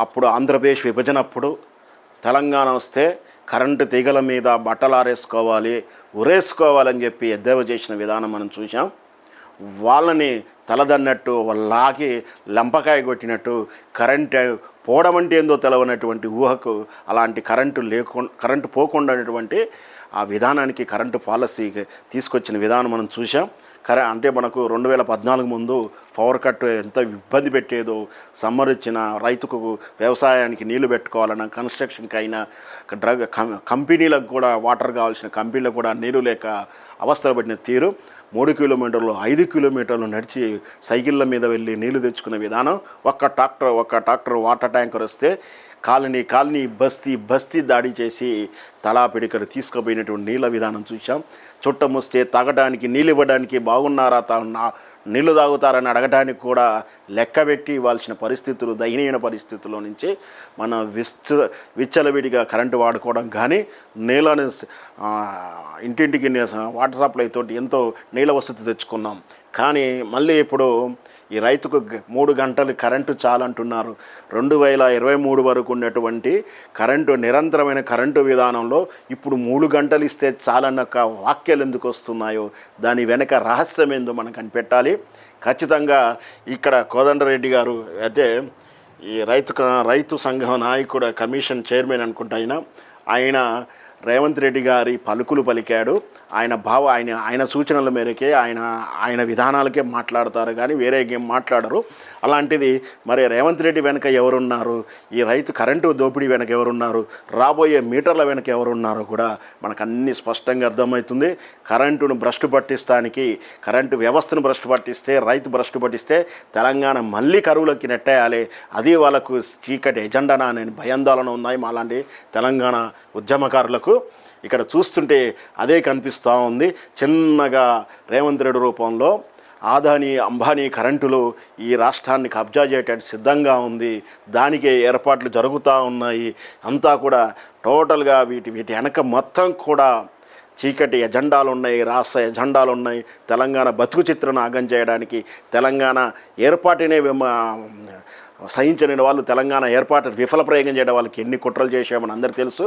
అప్పుడు ఆంధ్రప్రదేశ్ విభజన అప్పుడు తెలంగాణ వస్తే కరెంటు తీగల మీద బట్టలు ఆరేసుకోవాలి, ఉరేసుకోవాలని చెప్పి ఎద్దేవా చేసిన విధానం మనం చూసాం. వాళ్ళని తలదన్నట్టు లాగి లంపకాయ కొట్టినట్టు కరెంటు పోవడం అంటే ఏందో తెలవనటువంటి ఊహకు అలాంటి కరెంటు పోకుండా ఆ విధానానికి కరెంటు పాలసీ తీసుకొచ్చిన విధానం మనం చూసాం. అంటే మనకు 2014 ముందు పవర్ కట్ ఎంత ఇబ్బంది పెట్టేదో, సమ్మర్ ఇచ్చిన రైతుకు వ్యవసాయానికి నీళ్లు పెట్టుకోవాలన్నా, కన్స్ట్రక్షన్కి అయినా, కంపెనీలకు కూడా వాటర్ కావాల్సిన కంపెనీలకు కూడా నీళ్ళు లేక అవస్థలు పడిన తీరు. 3 కిలోమీటర్లు 5 కిలోమీటర్లు నడిచి సైకిళ్ళ మీద వెళ్ళి నీళ్లు తెచ్చుకునే విధానం. ఒక్క ట్రాక్టర్ వాటర్ ట్యాంకర్ వస్తే కాలనీ బస్తీ దాడి చేసి తలా పిడికలు తీసుకుపోయినటువంటి నీళ్ళ విధానం చూసాం. చుట్టమొస్తే తాగడానికి నీళ్ళు ఇవ్వడానికి బాగున్నారా, నీళ్లు తాగుతారని అడగడానికి కూడా లెక్కబెట్టి ఇవ్వాల్సిన పరిస్థితులు, దయనీయ పరిస్థితుల్లో నుంచి మనం విచ్చలవిడిగా కరెంటు వాడుకోవడం కానీ, నీళ్ళని ఇంటింటికి వాటర్ సప్లై తోటి ఎంతో నీళ్ళ వసతి తెచ్చుకున్నాం. కానీ మళ్ళీ ఇప్పుడు ఈ రైతుకు 3 గంటలు కరెంటు చాలంటున్నారు. 2023 వరకు ఉన్నటువంటి నిరంతరమైన కరెంటు విధానంలో ఇప్పుడు 3 గంటలు ఇస్తే చాలన్న వాక్యాలు ఎందుకు వస్తున్నాయో దాని వెనక రహస్యం ఏందో మనం కనిపెట్టాలి. ఖచ్చితంగా ఇక్కడ కోదండరెడ్డి గారు అయితే ఈ రైతు సంఘం నాయకుడు, కమిషన్ చైర్మన్ అనుకుంటా ఆయన రేవంత్ రెడ్డి గారి పలుకులు పలికాడు. ఆయన సూచనల మేరకే ఆయన విధానాలకే మాట్లాడతారు కానీ వేరే ఏం మాట్లాడరు. అలాంటిది మరి రేవంత్ రెడ్డి వెనక ఎవరున్నారు, ఈ రైతు కరెంటు దోపిడీ వెనక ఎవరున్నారు, రాబోయే మీటర్ల వెనక ఎవరున్నారో కూడా మనకు అన్నీ స్పష్టంగా అర్థమవుతుంది. కరెంటును భ్రష్టు పట్టిస్తానికి, కరెంటు వ్యవస్థను భ్రష్టు పట్టిస్తే, రైతు భ్రష్టు పట్టిస్తే తెలంగాణ మళ్ళీ కరువులోకి నెట్టేయాలి. అది వాళ్ళకు చీకటి ఎజెండానా అనే భయాందోళన ఉన్నాయి మాలాంటి తెలంగాణ ఉద్యమకారులకు. ఇక్కడ చూస్తుంటే అదే కనిపిస్తూ ఉంది. చిన్నగా రేవంత్ రెడ్డి రూపంలో ఆదాని అంబానీ కరెంటులు ఈ రాష్ట్రాన్ని కబ్జా చేయడానికి సిద్ధంగా ఉంది. దానికే ఏర్పాట్లు జరుగుతూ ఉన్నాయి. అంతా కూడా టోటల్గా వీటి వెనక మొత్తం కూడా చీకటి ఎజెండాలు ఉన్నాయి, రాష్ట్ర ఎజెండాలు ఉన్నాయి. తెలంగాణ బతుకు చిత్రను ఆగం చేయడానికి, తెలంగాణ ఏర్పాటునే సహించని వాళ్ళు తెలంగాణ ఏర్పాటు విఫల ప్రయోగం చేయడం వాళ్ళకి ఎన్ని కుట్రలు చేసామని అందరికీ తెలుసు.